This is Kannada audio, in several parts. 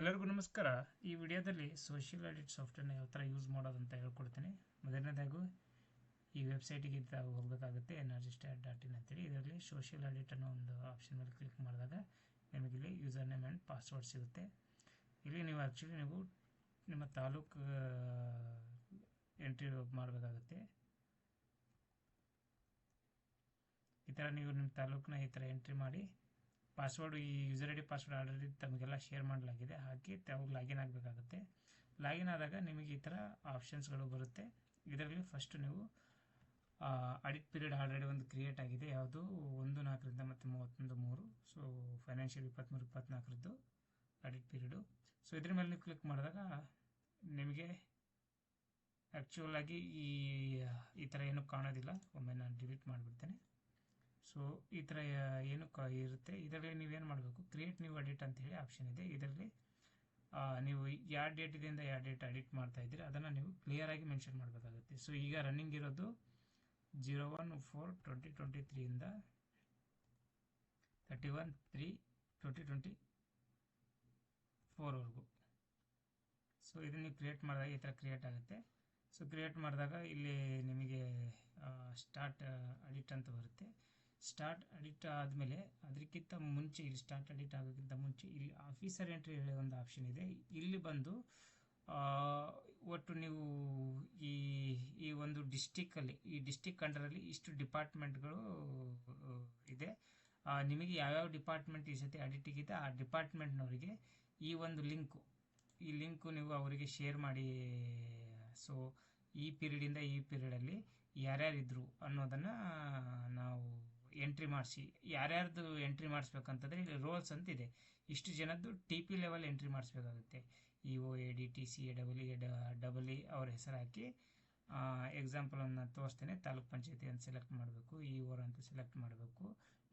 ಎಲ್ಲರಿಗೂ ನಮಸ್ಕಾರ. ಈ ವಿಡಿಯೋದಲ್ಲಿ ಸೋಷಿಯಲ್ ಆಡಿಟ್ ಸಾಫ್ಟ್ವೇರ್ನ ಯಾವ ಥರ ಯೂಸ್ ಮಾಡೋದಂತ ಹೇಳ್ಕೊಡ್ತೀನಿ. ಮೊದಲನೇದಾಗೂ ಈ ವೆಬ್ಸೈಟಿಗೆ ಹೋಗಬೇಕಾಗುತ್ತೆ, NRGStat.in ಅಂತೇಳಿ. ಇದರಲ್ಲಿ ಸೋಷಿಯಲ್ ಆಡಿಟ್ ಅನ್ನೋ ಒಂದು ಆಪ್ಷನ್ ಮೇಲೆ ಕ್ಲಿಕ್ ಮಾಡಿದಾಗ ನಿಮಗೆ ಇಲ್ಲಿ ಯೂಸರ್ ನೇಮ್ ಆ್ಯಂಡ್ ಪಾಸ್ವರ್ಡ್ ಸಿಗುತ್ತೆ. ಇಲ್ಲಿ ನೀವು ಆ್ಯಕ್ಚುಲಿ ನಿಮ್ಮ ತಾಲೂಕು ಎಂಟ್ರಿ ಮಾಡಬೇಕಾಗುತ್ತೆ. ಈ ಥರ ನೀವು ನಿಮ್ಮ ತಾಲೂಕನ್ನ ಈ ಥರ ಎಂಟ್ರಿ ಮಾಡಿ ಪಾಸ್ವರ್ಡ್, ಈ user I D password already ತಮಗೆಲ್ಲ ಶೇರ್ ಮಾಡಲಾಗಿದೆ, ಹಾಕಿ ತಾವು ಲಾಗಿನ್ ಆಗಬೇಕಾಗುತ್ತೆ. ಲಾಗಿನ್ ಆದಾಗ ನಿಮಗೆ ಈ ಥರ ಆಪ್ಷನ್ಸ್ಗಳು ಬರುತ್ತೆ. ಇದರಲ್ಲಿ ಫಸ್ಟ್ ನೀವು ಆಡಿಟ್ ಪೀರಿಯಡ್ ಆಲ್ರೆಡಿ ಒಂದು ಕ್ರಿಯೇಟ್ ಆಗಿದೆ, ಯಾವುದು 1/4 ಮತ್ತು 31/3. So financial 23-24 audit period. So ಇದ್ರ ಮೇಲೆ ನೀವು ಕ್ಲಿಕ್ ಮಾಡಿದಾಗ ನಿಮಗೆ ಆ್ಯಕ್ಚುಲ್ ಆಗಿ ಈ ಥರ ಏನೂ ಕಾಣೋದಿಲ್ಲ. ಒಮ್ಮೆ ನಾನು ಡಿಲೀಟ್ ಮಾಡಿಬಿಡ್ತೇನೆ. ಸೊ ಈ ಥರ ಏನು ಇರುತ್ತೆ. ಇದರಲ್ಲಿ ನೀವೇನು ಮಾಡಬೇಕು, ಕ್ರಿಯೇಟ್ ನ್ಯೂ ಅಡಿಟ್ ಅಂತೇಳಿ ಆಪ್ಷನ್ ಇದೆ. ಇದರಲ್ಲಿ ನೀವು ಯಾವ ಡೇಟಿಂದ ಯಾವ ಡೇಟ್ ಅಡಿಟ್ ಮಾಡ್ತಾ ಇದ್ದೀರಿ ಅದನ್ನು ನೀವು ಕ್ಲಿಯರಾಗಿ ಮೆನ್ಷನ್ ಮಾಡಬೇಕಾಗುತ್ತೆ. ಸೊ ಈಗ ರನ್ನಿಂಗ್ ಇರೋದು 01/4/2023 ಇಂದ 31/3/2024ವರೆಗೂ. ಸೊ ಇದನ್ನು ನೀವು ಕ್ರಿಯೇಟ್ ಮಾಡಿದಾಗ ಈ ಥರ ಕ್ರಿಯೇಟ್ ಆಗುತ್ತೆ. ಸೊ ಕ್ರಿಯೇಟ್ ಮಾಡಿದಾಗ ಇಲ್ಲಿ ನಿಮಗೆ ಸ್ಟಾರ್ಟ್ ಅಡಿಟ್ ಅಂತ ಬರುತ್ತೆ. ಸ್ಟಾರ್ಟ್ ಅಡಿಟ್ ಆದಮೇಲೆ ಅದಕ್ಕಿಂತ ಮುಂಚೆ, ಇಲ್ಲಿ ಸ್ಟಾರ್ಟ್ ಅಡಿಟ್ ಆಗೋಕ್ಕಿಂತ ಮುಂಚೆ ಇಲ್ಲಿ ಆಫೀಸರ್ ಎಂಟ್ರಿ ಹೇಳೋ ಒಂದು ಆಪ್ಷನ್ ಇದೆ. ಇಲ್ಲಿ ಬಂದು ಒಟ್ಟು ನೀವು ಈ ಒಂದು ಡಿಸ್ಟಿಕ್ಕಲ್ಲಿ, ಈ ಡಿಸ್ಟಿಕ್ ಅಂಡರಲ್ಲಿ ಇಷ್ಟು ಡಿಪಾರ್ಟ್ಮೆಂಟ್ಗಳು ಇದೆ. ನಿಮಗೆ ಯಾವ್ಯಾವ ಡಿಪಾರ್ಟ್ಮೆಂಟ್ ಈ ಸತಿ ಅಡಿಟಿಗಿದೆ ಆ ಡಿಪಾರ್ಟ್ಮೆಂಟ್ನವರಿಗೆ ಈ ಒಂದು ಲಿಂಕು ನೀವು ಅವರಿಗೆ ಶೇರ್ ಮಾಡಿ. ಸೊ ಈ ಪೀರಿಯಡಿಂದ ಈ ಪೀರಿಯಡಲ್ಲಿ ಯಾರ್ಯಾರಿದ್ರು ಅನ್ನೋದನ್ನು ನಾವು ಎಂಟ್ರಿ ಮಾಡಿಸಿ, ಯಾರ್ಯಾರ್ದು ಎಂಟ್ರಿ ಮಾಡಿಸ್ಬೇಕಂತಂದರೆ ಇಲ್ಲಿ ರೋಲ್ಸ್ ಅಂತ ಇದೆ. ಇಷ್ಟು ಜನದ್ದು TP ಲೆವೆಲ್ ಎಂಟ್ರಿ ಮಾಡಿಸ್ಬೇಕಾಗುತ್ತೆ. EO, AD, TC, AEE ಅವ್ರ ಹೆಸರು ಹಾಕಿ, ಎಕ್ಸಾಂಪಲನ್ನು ತೋರಿಸ್ತೇನೆ. ತಾಲೂಕ್ ಪಂಚಾಯತಿ ಅಂತ ಸೆಲೆಕ್ಟ್ ಮಾಡಬೇಕು, EO ಅಂತ ಸೆಲೆಕ್ಟ್ ಮಾಡಬೇಕು,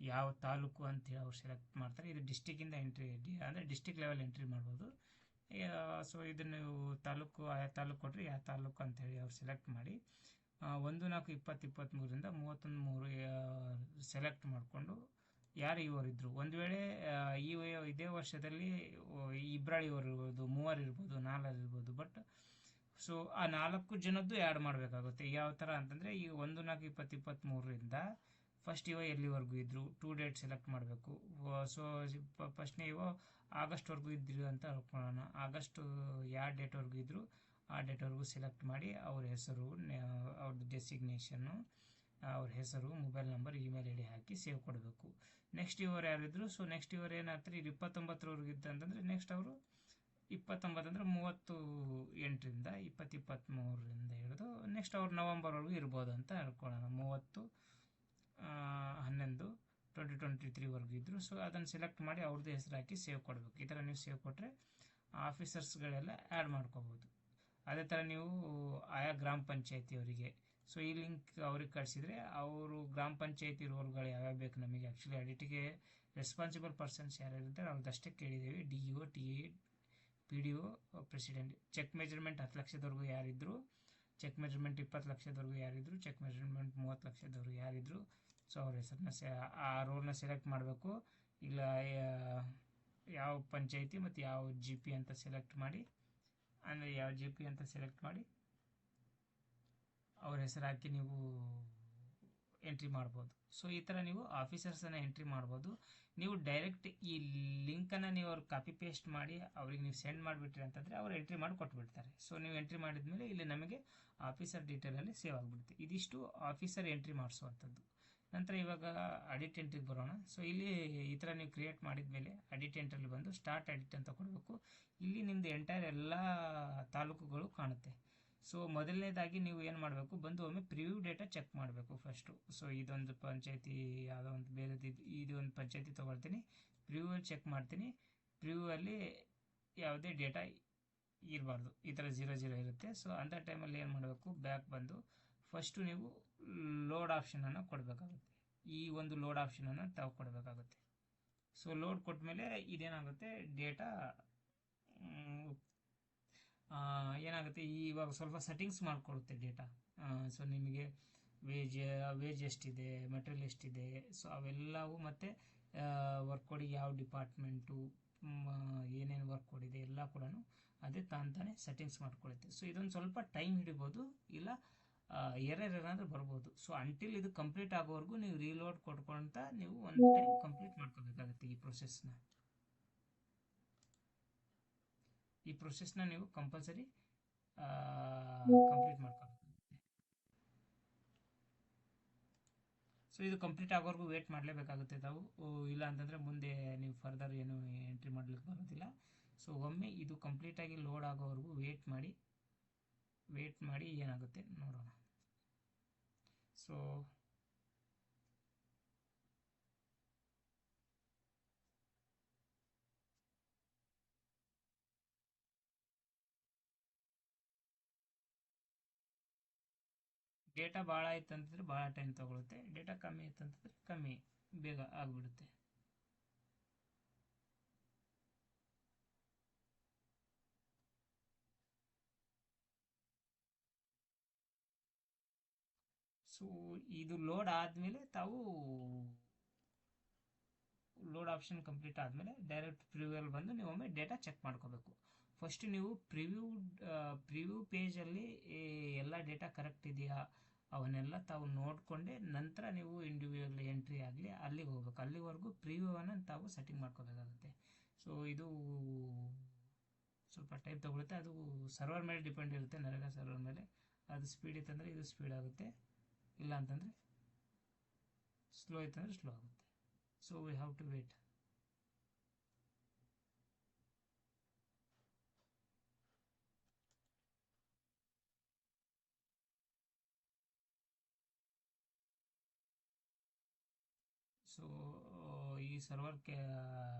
ಯಾವ ತಾಲೂಕು ಅಂತೇಳಿ ಅವ್ರು ಸೆಲೆಕ್ಟ್ ಮಾಡ್ತಾರೆ. ಇದು ಡಿಸ್ಟಿಕ್ಕಿಂದ ಎಂಟ್ರಿ, ಅಂದರೆ ಡಿಸ್ಟಿಕ್ ಲೆವೆಲ್ ಎಂಟ್ರಿ ಮಾಡ್ಬೋದು. ಸೊ ಇದನ್ನು ನೀವು ಆಯಾ ತಾಲೂಕು ಕೊಟ್ಟರೆ ಯಾವ ತಾಲೂಕು ಅಂತೇಳಿ ಅವ್ರು ಸೆಲೆಕ್ಟ್ ಮಾಡಿ 1/4/2023 31/3 ಸೆಲೆಕ್ಟ್ ಮಾಡಿಕೊಂಡು ಯಾರು ಇವರಿದ್ರು. ಒಂದು ವೇಳೆ ಇದೇ ವರ್ಷದಲ್ಲಿ ಇಬ್ಬರು ಇರ್ಬೋದು, 3 ಇರ್ಬೋದು, 4 ಇರ್ಬೋದು. ಬಟ್ ಸೊ ಆ 4 ಜನದ್ದು ಆ್ಯಡ್ ಮಾಡಬೇಕಾಗುತ್ತೆ. ಯಾವ ಥರ ಅಂತಂದರೆ ಈ 1/4/2023 ಫಸ್ಟ್ ಎಲ್ಲಿವರೆಗೂ ಇದ್ರು 2 ಡೇಟ್ ಸೆಲೆಕ್ಟ್ ಮಾಡಬೇಕು. ಸೊ ಫಸ್ಟ್ನೇ ಆಗಸ್ಟ್ವರೆಗೂ ಇದ್ರು ಅಂತ ಹೇಳ್ಕೊಳ್ಳೋಣ. ಆಗಸ್ಟ್ ಯಾವ ಡೇಟ್ವರೆಗೂ ಇದ್ರು ಆ ಡೇಟ್ವರೆಗೂ ಸೆಲೆಕ್ಟ್ ಮಾಡಿ ಅವ್ರ ಹೆಸರು, ಅವ್ರದ್ದು ಡೆಸಿಗ್ನೇಷನ್ನು, ಅವ್ರ ಹೆಸರು, ಮೊಬೈಲ್ ನಂಬರ್, ಇಮೇಲ್ ID ಹಾಕಿ ಸೇವ್ ಕೊಡಬೇಕು. ನೆಕ್ಸ್ಟ್ ಇವರು ಯಾರಿದ್ರು, ಸೊ ನೆಕ್ಸ್ಟ್ ಇವರು ಏನಾಗ್ತಾರೆ, 29ವರೆಗೂ ಇದ್ದಂತಂದರೆ ನೆಕ್ಸ್ಟ್ ಅವರು 29 ಅಂದರೆ 38ರಿಂದ 2023 ಹಿಡಿದು ನೆಕ್ಸ್ಟ್ ಅವ್ರು ನವಂಬರ್ವರೆಗೂ ಇರ್ಬೋದು ಅಂತ ಹೇಳ್ಕೊಳ್ಳೋಣ. 30/11/2023ವರೆಗೂ ಇದ್ರು. ಸೊ ಅದನ್ನು ಸೆಲೆಕ್ಟ್ ಮಾಡಿ ಅವ್ರದ್ದು ಹೆಸರು ಹಾಕಿ ಸೇವ್ ಕೊಡಬೇಕು. ಈ ಥರ ನೀವು ಸೇವ್ ಕೊಟ್ಟರೆ ಆಫೀಸರ್ಸ್ಗಳೆಲ್ಲ ಆ್ಯಡ್ ಮಾಡ್ಕೋಬೋದು. ಅದೇ ಥರ ನೀವು ಆಯಾ ಗ್ರಾಮ ಪಂಚಾಯತಿಯವರಿಗೆ, ಸೊ ಈ ಲಿಂಕ್ ಅವ್ರಿಗೆ ಕಳಿಸಿದರೆ ಅವರು ಗ್ರಾಮ ಪಂಚಾಯತಿ ರೋಲ್ಗಳು ಯಾವ್ಯಾವ ಬೇಕು ನಮಗೆ. ಆ್ಯಕ್ಚುಲಿ ಅಡಿಟಿಗೆ ರೆಸ್ಪಾನ್ಸಿಬಲ್ ಪರ್ಸನ್ಸ್ ಯಾರ್ಯಾರಿರ್ತಾರೆ ಅವ್ರದ್ದಷ್ಟೇ ಕೇಳಿದ್ದೀವಿ. DEO, TA, PDO, president. Check measurement 10 ಲಕ್ಷದವರೆಗೂ ಯಾರಿದ್ರು, ಚೆಕ್ ಮೆಜರ್ಮೆಂಟ್ 20 ಲಕ್ಷದವರೆಗೂ ಯಾರಿದ್ರು, ಚೆಕ್ ಮೆಜರ್ಮೆಂಟ್ 30 ಲಕ್ಷದವರೆಗೂ ಯಾರಿದ್ರು. ಸೊ ಅವ್ರ ಹೆಸರನ್ನ ಆ ರೋಲ್ನ ಸೆಲೆಕ್ಟ್ ಮಾಡಬೇಕು. ಇಲ್ಲ ಯಾವ ಪಂಚಾಯತಿ ಮತ್ತು ಯಾವ GP ಅಂತ ಸೆಲೆಕ್ಟ್ ಮಾಡಿ, ಅಂದರೆ ಯಾವ GP ಅಂತ ಸೆಲೆಕ್ಟ್ ಮಾಡಿ ಅವ್ರ ಹೆಸರು ಹಾಕಿ ನೀವು ಎಂಟ್ರಿ ಮಾಡ್ಬೋದು. ಸೊ ಈ ಥರ ನೀವು ಆಫೀಸರ್ಸನ್ನು ಎಂಟ್ರಿ ಮಾಡ್ಬೋದು. ನೀವು ಡೈರೆಕ್ಟ್ ಈ ಲಿಂಕನ್ನು ನೀವು ಅವ್ರು ಕಾಪಿ ಪೇಸ್ಟ್ ಮಾಡಿ ಅವ್ರಿಗೆ ನೀವು ಸೆಂಡ್ ಮಾಡಿಬಿಟ್ರಿ ಅಂತಂದರೆ ಅವ್ರು ಎಂಟ್ರಿ ಮಾಡಿ ಕೊಟ್ಬಿಡ್ತಾರೆ. ಸೊ ನೀವು ಎಂಟ್ರಿ ಮಾಡಿದ್ಮೇಲೆ ಇಲ್ಲಿ ನಮಗೆ ಆಫೀಸರ್ ಡೀಟೇಲಲ್ಲಿ ಸೇವ್ ಆಗಿಬಿಡುತ್ತೆ. ಇದಿಷ್ಟು ಆಫೀಸರ್ ಎಂಟ್ರಿ ಮಾಡಿಸುವಂಥದ್ದು. ನಂತರ ಇವಾಗ ಅಡಿಟ್ ಎಂಟ್ರಿಗೆ ಬರೋಣ. ಸೊ ಇಲ್ಲಿ ಈ ಥರ ನೀವು ಕ್ರಿಯೇಟ್ ಮಾಡಿದ್ಮೇಲೆ ಅಡಿಟ್ ಎಂಟ್ರಲ್ಲಿ ಬಂದು ಸ್ಟಾರ್ಟ್ ಅಡಿಟ್ ಅಂತ ಕೊಡಬೇಕು. ಇಲ್ಲಿ ನಿಮ್ಮದು ಎಂಟೈರ್ ಎಲ್ಲ ತಾಲೂಕುಗಳು ಕಾಣುತ್ತೆ. ಸೊ ಮೊದಲನೇದಾಗಿ ನೀವು ಏನು ಮಾಡಬೇಕು, ಬಂದು ಒಮ್ಮೆ ಪ್ರಿವ್ಯೂ ಡೇಟಾ ಚೆಕ್ ಮಾಡಬೇಕು ಫಸ್ಟು. ಸೊ ಇದೊಂದು ಪಂಚಾಯತಿ, ಯಾವುದೋ ಒಂದು ಇದು ಒಂದು ಪಂಚಾಯತಿ ತೊಗೊಳ್ತೀನಿ, ಪ್ರಿವ್ಯೂ ಚೆಕ್ ಮಾಡ್ತೀನಿ. ಪ್ರಿವ್ಯೂ ಅಲ್ಲಿ ಯಾವುದೇ ಡೇಟಾ ಇರಬಾರ್ದು, ಈ ಥರ 00 ಇರುತ್ತೆ. ಸೊ ಅಂಥ ಟೈಮಲ್ಲಿ ಏನು ಮಾಡಬೇಕು, ಬ್ಯಾಕ್ ಬಂದು ಫಸ್ಟು ನೀವು ಲೋಡ್ ಆಪ್ಷನನ್ನು ಕೊಡಬೇಕಾಗುತ್ತೆ. ಈ ಒಂದು ಲೋಡ್ ಆಪ್ಷನನ್ನು ತಾವು ಕೊಡಬೇಕಾಗುತ್ತೆ. ಸೊ ಲೋಡ್ ಕೊಟ್ಟ ಮೇಲೆ ಇದೇನಾಗುತ್ತೆ, ಡೇಟಾ ಏನಾಗುತ್ತೆ, ಇವಾಗ ಸ್ವಲ್ಪ ಸೆಟ್ಟಿಂಗ್ಸ್ ಮಾಡಿಕೊಡುತ್ತೆ ಡೇಟಾ. ಸೊ ನಿಮಗೆ ವೇಜ್ ಎಷ್ಟಿದೆ, ಮೆಟೀರಿಯಲ್ ಎಷ್ಟಿದೆ, ಸೊ ಅವೆಲ್ಲವೂ ಮತ್ತು ವರ್ಕ್ ಕೊಡಿ ಯಾವ ಡಿಪಾರ್ಟ್ಮೆಂಟು, ಏನೇನು ವರ್ಕ್ ಕೊಡಿದೆ ಎಲ್ಲ ಎಲ್ಲ ಕೂಡ ಅದೇ ತಾನೇ ಸೆಟ್ಟಿಂಗ್ಸ್ ಮಾಡ್ಕೊಳ್ಳುತ್ತೆ. ಸೊ ಇದೊಂದು ಸ್ವಲ್ಪ ಟೈಮ್ ಹಿಡಿಬೋದು, ಇಲ್ಲ ಎರರ್ ಏನಾದರೂ ಬರ್ಬೋದು. ಸೊ ಅಂಟಿಲ್ ಇದು ಕಂಪ್ಲೀಟ್ ಆಗೋವರೆಗೂ ನೀವು ರೀಲೋಡ್ ಕೊಟ್ಕೊಂತ ನೀವು ಒಂದು ಟೈಮ್ ಕಂಪ್ಲೀಟ್ ಮಾಡ್ಕೋಬೇಕಾಗುತ್ತೆ. ಈ ಪ್ರೊಸೆಸ್ನ ನೀವು ಕಂಪಲ್ಸರಿ ಕಂಪ್ಲೀಟ್ ಮಾಡ್ಕೋಬೇಕು. ಸೊ ಇದು ಕಂಪ್ಲೀಟ್ ಆಗೋವರೆಗೂ ವೇಟ್ ಮಾಡಲೇಬೇಕಾಗುತ್ತೆ ತಾವು, ಇಲ್ಲ ಅಂತಂದರೆ ಮುಂದೆ ನೀವು ಫರ್ದರ್ ಏನು ಎಂಟ್ರಿ ಮಾಡಲಿಕ್ಕೆ ಬರೋದಿಲ್ಲ. ಸೊ ಒಮ್ಮೆ ಇದು ಕಂಪ್ಲೀಟಾಗಿ ಲೋಡ್ ಆಗೋವರೆಗೂ ವೇಟ್ ಮಾಡಿ ಏನಾಗುತ್ತೆ ನೋಡೋಣ. ಸೊ ಡೇಟಾ ಭಾಳ ಆಯ್ತು ಅಂತಂದರೆ ಭಾಳ ಟೈಮ್ ತೊಗೊಳುತ್ತೆ, ಡೇಟಾ ಕಮ್ಮಿ ಆಯ್ತು ಅಂತಂದರೆ ಕಮ್ಮಿ ಬೇಗ ಆಗಿಬಿಡುತ್ತೆ. ಸೊ ಇದು ಲೋಡ್ ಆದಮೇಲೆ ತಾವು ಲೋಡ್ ಆಪ್ಷನ್ ಕಂಪ್ಲೀಟ್ ಆದಮೇಲೆ ಡೈರೆಕ್ಟ್ ಪ್ರಿವ್ಯೂಯಲ್ಲಿ ಬಂದು ನೀವು ಒಮ್ಮೆ ಡೇಟಾ ಚೆಕ್ ಮಾಡ್ಕೋಬೇಕು. ಫಸ್ಟ್ ನೀವು ಪ್ರಿವ್ಯೂ ಪೇಜಲ್ಲಿ ಎಲ್ಲ ಡೇಟಾ ಕರೆಕ್ಟ್ ಇದೆಯಾ ಅವನ್ನೆಲ್ಲ ತಾವು ನೋಡಿಕೊಂಡೆ ನಂತರ ನೀವು ಇಂಡಿವಿಜುವಲ್ ಎಂಟ್ರಿ ಆಗಲಿ ಅಲ್ಲಿಗೆ ಹೋಗ್ಬೇಕು. ಅಲ್ಲಿವರೆಗೂ ಪ್ರಿವ್ಯೂವನ್ನು ತಾವು ಸೆಟ್ಟಿಂಗ್ ಮಾಡ್ಕೋಬೇಕಾಗುತ್ತೆ. ಸೊ ಇದು ಸ್ವಲ್ಪ ಟೈಮ್ ತೊಗೊಳುತ್ತೆ, ಅದು ಸರ್ವರ್ ಮೇಲೆ ಡಿಪೆಂಡ್ ಇರುತ್ತೆ, ನರೇಗಾ ಸರ್ವರ್ ಮೇಲೆ. ಅದು ಸ್ಪೀಡ್ ಇತ್ತಂದರೆ ಇದು ಸ್ಪೀಡ್ ಆಗುತ್ತೆ, ಇಲ್ಲ ಅಂತಂದರೆ ಸ್ಲೋ ಇತ್ತಂದರೆ ಸ್ಲೋ ಆಗುತ್ತೆ. So we have to wait. So ಈ ಸರ್ವರ್ಗೆ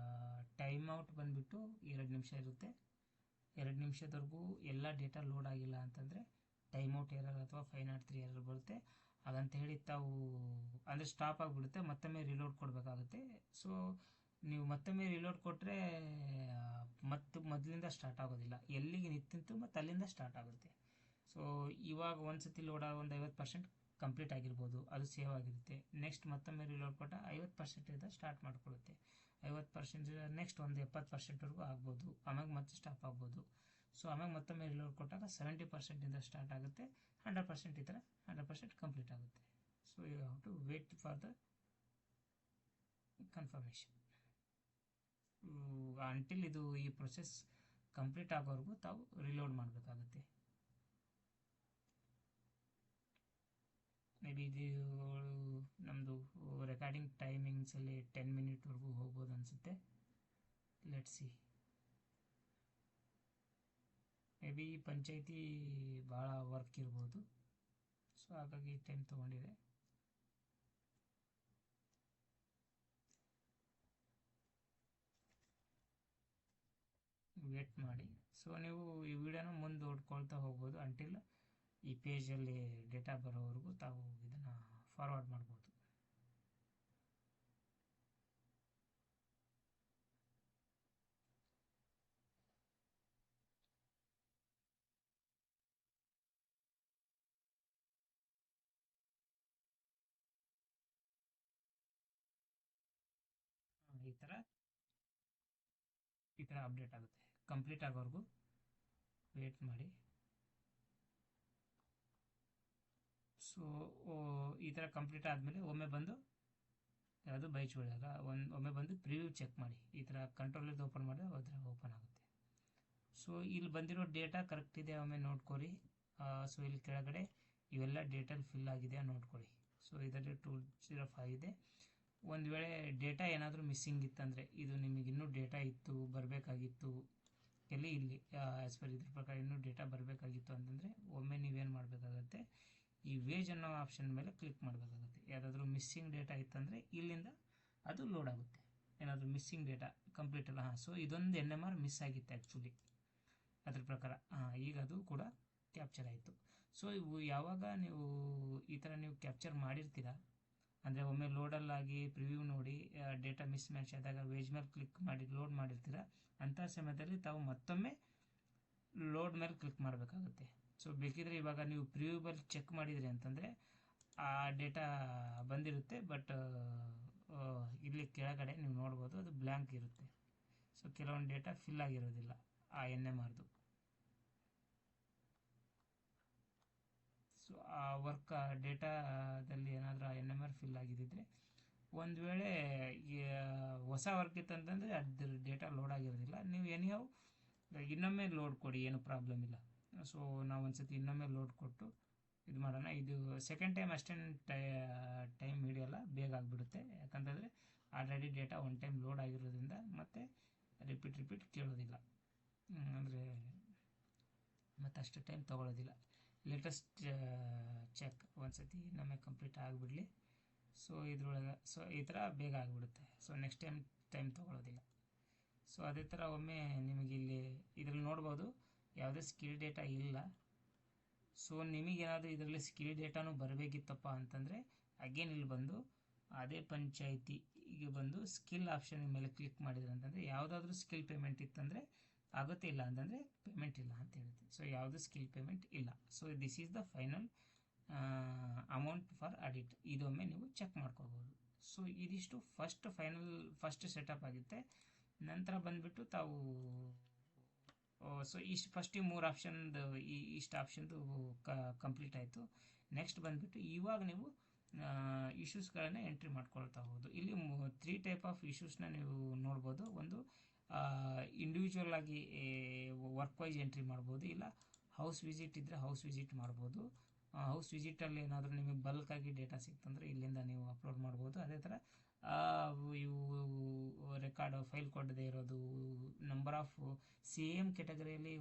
ಟೈಮ್ ಔಟ್ ಬಂದುಬಿಟ್ಟು 2 ನಿಮಿಷ ಇರುತ್ತೆ. 2 ನಿಮಿಷದವರೆಗೂ ಎಲ್ಲ ಡೇಟಾ ಲೋಡ್ ಆಗಿಲ್ಲ ಅಂತಂದರೆ ಟೈಮ್ ಔಟ್ ಎರರ್ ಅಥವಾ 503 ಎರರ್ ಬರುತ್ತೆ. ಹಾಗಂತ ಹೇಳಿ ತಾವು ಅಂದರೆ ಸ್ಟಾಪ್ ಆಗಿಬಿಡುತ್ತೆ, ಮತ್ತೊಮ್ಮೆ ರಿಲೋಡ್ ಕೊಡಬೇಕಾಗುತ್ತೆ. ಸೊ ನೀವು ಮತ್ತೊಮ್ಮೆ ರಿಲೋಡ್ ಕೊಟ್ಟರೆ ಮೊದಲಿಂದ ಸ್ಟಾರ್ಟ್ ಆಗೋದಿಲ್ಲ, ಎಲ್ಲಿಗೆ ನಿಂತಿತ್ತು ಮತ್ತು ಅಲ್ಲಿಂದ ಸ್ಟಾರ್ಟ್ ಆಗುತ್ತೆ. ಸೊ ಇವಾಗ ಒಂದು ಸತಿ ಲೋಡ್ ಆಗ ಒಂದು 50% ಕಂಪ್ಲೀಟ್ ಆಗಿರ್ಬೋದು, ಅದು ಸೇವ್ ಆಗಿರುತ್ತೆ. ನೆಕ್ಸ್ಟ್ ಮತ್ತೊಮ್ಮೆ ರಿಲೋಡ್ ಕೊಟ್ಟ 50% ಸ್ಟಾರ್ಟ್ ಮಾಡ್ಕೊಳ್ಳುತ್ತೆ. 50% ನೆಕ್ಸ್ಟ್ ಒಂದು 70%ವರೆಗೂ ಆಗ್ಬೋದು, ಆಮೇಲೆ ಮತ್ತೆ ಸ್ಟಾಪ್ ಆಗ್ಬೋದು. ಸೊ ಆಮೇಲೆ ಮತ್ತೊಮ್ಮೆ ರಿಲೋಡ್ ಕೊಟ್ಟಾಗ 70% ಸ್ಟಾರ್ಟ್ ಆಗುತ್ತೆ, 100% ಈ ಥರ 100% ಕಂಪ್ಲೀಟ್ ಆಗುತ್ತೆ. So you have to wait for the confirmation. Until ಇದು ಈ ಪ್ರೊಸೆಸ್ ಕಂಪ್ಲೀಟ್ ಆಗೋವರೆಗೂ ತಾವು ರಿಲೋಡ್ ಮಾಡಬೇಕಾಗುತ್ತೆ. ಮೇ ಬಿ ಇದು ನಮ್ಮದು ರೆಕಾರ್ಡಿಂಗ್ ಟೈಮಿಂಗ್ಸಲ್ಲಿ 10 ಮಿನಿಟ್ವರೆಗೂ ಹೋಗ್ಬೋದು ಅನಿಸುತ್ತೆ. Let's see. May be panchayat ಭಾಳ ವರ್ಕ್ ಇರ್ಬೋದು, ಸೊ ಹಾಗಾಗಿ ಟೈಮ್ ತೊಗೊಂಡಿದೆ. ವೇಟ್ ಮಾಡಿ. ಸೊ ನೀವು ಈ ವಿಡಿಯೋನ ಮುಂದೆ ಓಡ್ಕೊಳ್ತಾ ಹೋಗ್ಬೋದು ಅಂಟಿಲ್ ಈ ಪೇಜಲ್ಲಿ ಡೇಟಾ ಬರೋವರೆಗೂ ತಾವು ಇದನ್ನು ಫಾರ್ವರ್ಡ್ ಮಾಡ್ಬೋದು. ಈ ಥರ ಅಪ್ಡೇಟ್ ಆಗುತ್ತೆ. ಕಂಪ್ಲೀಟ್ ಆಗೋವರೆಗೂ ವೇಟ್ ಮಾಡಿ. ಸೊ ಈ ಥರ ಕಂಪ್ಲೀಟ್ ಆದಮೇಲೆ ಒಮ್ಮೆ ಬಂದು ಯಾವುದು ಬೈಚ್ಕೊಳ್ಳಾಗ ಒಮ್ಮೆ ಬಂದು ಪ್ರಿವ್ಯೂ ಚೆಕ್ ಮಾಡಿ. ಈ ಥರ ಕಂಟ್ರೋಲಿಂದ ಓಪನ್ ಮಾಡಿದ್ರೆ ಅದರ ಓಪನ್ ಆಗುತ್ತೆ. ಸೊ ಇಲ್ಲಿ ಬಂದಿರೋ ಡೇಟಾ ಕರೆಕ್ಟ್ ಇದೆ ಒಮ್ಮೆ ನೋಡ್ಕೊಳ್ಳಿ. ಸೊ ಇಲ್ಲಿ ಕೆಳಗಡೆ ಇವೆಲ್ಲ ಡೇಟಲ್ಲಿ ಫಿಲ್ ಆಗಿದೆ ನೋಡ್ಕೊಳ್ಳಿ. ಸೊ ಇದರಲ್ಲಿ 205 ಇದೆ. ಒಂದು ವೇಳೆ ಡೇಟಾ ಏನಾದರೂ ಮಿಸ್ಸಿಂಗ್ ಇತ್ತಂದರೆ, ಇದು ನಿಮಗೆ ಇನ್ನೂ ಡೇಟಾ ಇತ್ತು ಬರಬೇಕಾಗಿತ್ತು ಇಲ್ಲಿ ಆ್ಯಸ್ ಪರ್ ಇದ್ರ ಪ್ರಕಾರ ಇನ್ನೂ ಡೇಟಾ ಬರಬೇಕಾಗಿತ್ತು ಅಂತಂದರೆ ಒಮ್ಮೆ ನೀವೇನು ಮಾಡಬೇಕಾಗತ್ತೆ, ಈ ವೇಜ್ ಅನ್ನೋ ಆಪ್ಷನ್ ಮೇಲೆ ಕ್ಲಿಕ್ ಮಾಡಬೇಕಾಗುತ್ತೆ. ಯಾವುದಾದ್ರೂ ಮಿಸ್ಸಿಂಗ್ ಡೇಟಾ ಇತ್ತಂದರೆ ಇಲ್ಲಿಂದ ಅದು ಲೋಡ್ ಆಗುತ್ತೆ. ಏನಾದರೂ ಮಿಸ್ಸಿಂಗ್ ಡೇಟಾ ಕಂಪ್ಲೀಟ್ ಅಲ್ಲ. ಸೊ ಇದೊಂದು NMR ಮಿಸ್ ಆಗಿತ್ತು ಆ್ಯಕ್ಚುಲಿ ಅದ್ರ ಪ್ರಕಾರ. ಈಗ ಅದು ಕೂಡ ಕ್ಯಾಪ್ಚರ್ ಆಯಿತು. ಸೊ ಇವು ಯಾವಾಗ ನೀವು ಈ ಥರ ನೀವು ಕ್ಯಾಪ್ಚರ್ ಮಾಡಿರ್ತೀರ ಅಂದರೆ ಒಮ್ಮೆ ಲೋಡಲ್ಲಾಗಿ ಪ್ರಿವ್ಯೂ ನೋಡಿ ಡೇಟಾ ಮಿಸ್ ಮ್ಯಾಚ್ ಆದಾಗ ವೇಜ್ ಮೇಲೆ ಕ್ಲಿಕ್ ಮಾಡಿ ಲೋಡ್ ಮಾಡಿರ್ತೀರ, ಅಂಥ ಸಮಯದಲ್ಲಿ ತಾವು ಮತ್ತೊಮ್ಮೆ ಲೋಡ್ ಮೇಲೆ ಕ್ಲಿಕ್ ಮಾಡಬೇಕಾಗುತ್ತೆ. ಸೊ ಬೇಕಿದ್ರೆ ಇವಾಗ ನೀವು ಪ್ರಿವ್ಯೂಬಲ್ಲಿ ಚೆಕ್ ಮಾಡಿದ್ರಿ ಅಂತಂದರೆ ಆ ಡೇಟಾ ಬಂದಿರುತ್ತೆ, ಬಟ್ ಇಲ್ಲಿ ಕೆಳಗಡೆ ನೀವು ನೋಡ್ಬೋದು ಅದು ಬ್ಲ್ಯಾಂಕ್ ಇರುತ್ತೆ. ಸೊ ಕೆಲವೊಂದು ಡೇಟಾ ಫಿಲ್ ಆಗಿರೋದಿಲ್ಲ, ಆ NMRದು. ಸೊ ಆ ವರ್ಕ್ ಡೇಟಾದಲ್ಲಿ ಏನಾದರೂ ಆ NMR ಫಿಲ್ ಆಗಿದ್ದರೆ, ಒಂದು ವೇಳೆ ಹೊಸ ವರ್ಕ್ ಇತ್ತಂತಂದರೆ ಅದ್ರ ಡೇಟಾ ಲೋಡ್ ಆಗಿರೋದಿಲ್ಲ. ನೀವು ಎನಿಹೌ ಇನ್ನೊಮ್ಮೆ ಲೋಡ್ ಕೊಡಿ, ಏನು ಪ್ರಾಬ್ಲಮ್ ಇಲ್ಲ. ಸೊ ನಾವು ಒಂದ್ಸತಿ ಇನ್ನೊಮ್ಮೆ ಲೋಡ್ ಕೊಟ್ಟು ಇದು ಮಾಡೋಣ. ಇದು ಸೆಕೆಂಡ್ ಟೈಮ್ ಅಷ್ಟೇನು ಟೈಮ್ ಹಿಡಿಯೋಲ್ಲ, ಬೇಗ ಆಗಿಬಿಡುತ್ತೆ. ಯಾಕಂತಂದರೆ already data one time load ಆಗಿರೋದ್ರಿಂದ ಮತ್ತೆ ರಿಪೀಟ್ ಕೇಳೋದಿಲ್ಲ, ಅಂದರೆ ಮತ್ತು ಅಷ್ಟು ಟೈಮ್ ತೊಗೊಳ್ಳೋದಿಲ್ಲ. ಲೇಟೆಸ್ಟ್ ಚೆಕ್ ಒಂದ್ಸತಿ ಇನ್ನೊಮ್ಮೆ ಕಂಪ್ಲೀಟ್ ಆಗಿಬಿಡಲಿ. ಸೊ ಇದ್ರೊಳಗೆ ಈ ಥರ ಬೇಗ ಆಗಿಬಿಡುತ್ತೆ. ಸೊ ನೆಕ್ಸ್ಟ್ ಟೈಮ್ ತೊಗೊಳ್ಳೋದಿಲ್ಲ. ಸೊ ಅದೇ ಥರ ಒಮ್ಮೆ ನಿಮಗೆ ಇದರಲ್ಲಿ ನೋಡ್ಬೋದು ಯಾವುದೇ ಸ್ಕಿಲ್ ಡೇಟಾ ಇಲ್ಲ. ಸೊ ನಿಮಗೇನಾದರೂ ಇದರಲ್ಲಿ ಸ್ಕಿಲ್ ಡೇಟಾನು ಬರಬೇಕಿತ್ತಪ್ಪ ಅಂತಂದರೆ ಅಗೇನ್ ಇಲ್ಲಿ ಬಂದು ಅದೇ ಪಂಚಾಯಿತಿಗೆ ಬಂದು ಸ್ಕಿಲ್ ಆಪ್ಷನ್ ಮೇಲೆ ಕ್ಲಿಕ್ ಮಾಡಿದ್ರೆ ಅಂತಂದರೆ ಯಾವುದಾದ್ರೂ ಸ್ಕಿಲ್ ಪೇಮೆಂಟ್ ಇತ್ತಂದರೆ ಆಗುತ್ತೆ, ಇಲ್ಲ ಅಂತಂದರೆ ಪೇಮೆಂಟ್ ಇಲ್ಲ ಅಂತ ಹೇಳುತ್ತೆ. ಸೊ ಯಾವುದು ಸ್ಕಿಲ್ ಪೇಮೆಂಟ್ ಇಲ್ಲ. So this is the final amount for audit. ಇದೊಮ್ಮೆ ನೀವು ಚೆಕ್ ಮಾಡ್ಕೋಬೋದು. ಸೊ ಇದಿಷ್ಟು ಫಸ್ಟ್ ಸೆಟಪ್ ಆಗುತ್ತೆ. ನಂತರ ಬಂದುಬಿಟ್ಟು ತಾವು ಸೊ ಇಷ್ಟು ಫಸ್ಟ್ ಈ 3 ಆಪ್ಷನ್ದು ಇಷ್ಟು ಆಪ್ಷನ್ದು ಕಂಪ್ಲೀಟ್ ಆಯಿತು. ನೆಕ್ಸ್ಟ್ ಬಂದುಬಿಟ್ಟು ಇವಾಗ ನೀವು ಇಶ್ಯೂಸ್ಗಳನ್ನ ಎಂಟ್ರಿ ಮಾಡ್ಕೊಳ್ತಾ ಹೋಗೋದು. ಇಲ್ಲಿ 3 ಟೈಪ್ ಆಫ್ ಇಶ್ಯೂಸ್ನ ನೀವು ನೋಡ್ಬೋದು. ಒಂದು ಇಂಡಿವಿಜುವಲ್ ಆಗಿ ವರ್ಕ್ ವೈಸ್ ಎಂಟ್ರಿ ಮಾಡ್ಬೋದು, ಇಲ್ಲ ಹೌಸ್ ವಿಸಿಟ್ ಇದ್ದರೆ ಹೌಸ್ ವಿಸಿಟ್ ಮಾಡ್ಬೋದು. ಹೌಸ್ ವಿಸಿಟಲ್ಲಿ ಏನಾದರೂ ನಿಮಗೆ ಬಲ್ಕಾಗಿ ಡೇಟಾ ಸಿಕ್ತಂದರೆ ಇಲ್ಲಿಂದ ನೀವು ಅಪ್ಲೋಡ್ ಮಾಡ್ಬೋದು. ಅದೇ ಥರ ಇವು ರೆಕಾರ್ಡ್ ಫೈಲ್ ಕೊಡದೇ ಇರೋದು, ನಂಬರ್ ಆಫ್ ಸೇಮ್ ಕೆಟಗರಿಯಲ್ಲಿ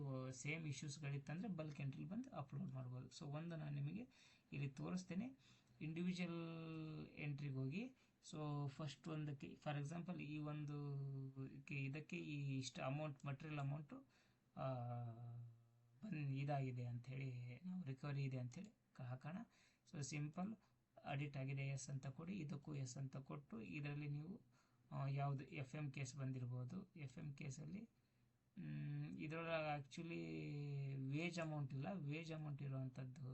ಸೇಮ್ ಇಶ್ಯೂಸ್ಗಳಿತ್ತಂದರೆ ಬಲ್ಕ್ ಎಂಟ್ರಿ ಬಂದು ಅಪ್ಲೋಡ್ ಮಾಡ್ಬೋದು. ಸೊ ಒಂದು ನಾನು ನಿಮಗೆ ಇಲ್ಲಿ ತೋರಿಸ್ತೇನೆ. ಇಂಡಿವಿಜುವಲ್ ಎಂಟ್ರಿಗೆ ಹೋಗಿ, ಸೊ ಫಸ್ಟ್ ಒಂದಕ್ಕೆ ಫಾರ್ ಎಕ್ಸಾಂಪಲ್ ಈ ಒಂದು ಇದಕ್ಕೆ ಇಷ್ಟು ಅಮೌಂಟ್ ಮಟೀರಿಯಲ್ ಅಮೌಂಟು ಇದಾಗಿದೆ ಅಂಥೇಳಿ, ನಾವು ರಿಕವರಿ ಇದೆ ಅಂಥೇಳಿ ಹಾಕೋಣ. ಸೊ ಸಿಂಪಲ್ ಅಡಿಟ್ ಆಗಿದೆ ಎಸ್ ಅಂತ ಕೊಡಿ, ಇದಕ್ಕೂ ಎಸ್ ಅಂತ ಕೊಟ್ಟು ಇದರಲ್ಲಿ ನೀವು ಯಾವುದು FM ಕೇಸ್ ಬಂದಿರ್ಬೋದು. FM ಕೇಸಲ್ಲಿ ಇದರೊಳಗೆ ಆ್ಯಕ್ಚುಲಿ ವೇಜ್ ಅಮೌಂಟ್ ಇಲ್ಲ, ವೇಜ್ ಅಮೌಂಟ್ ಇರುವಂಥದ್ದು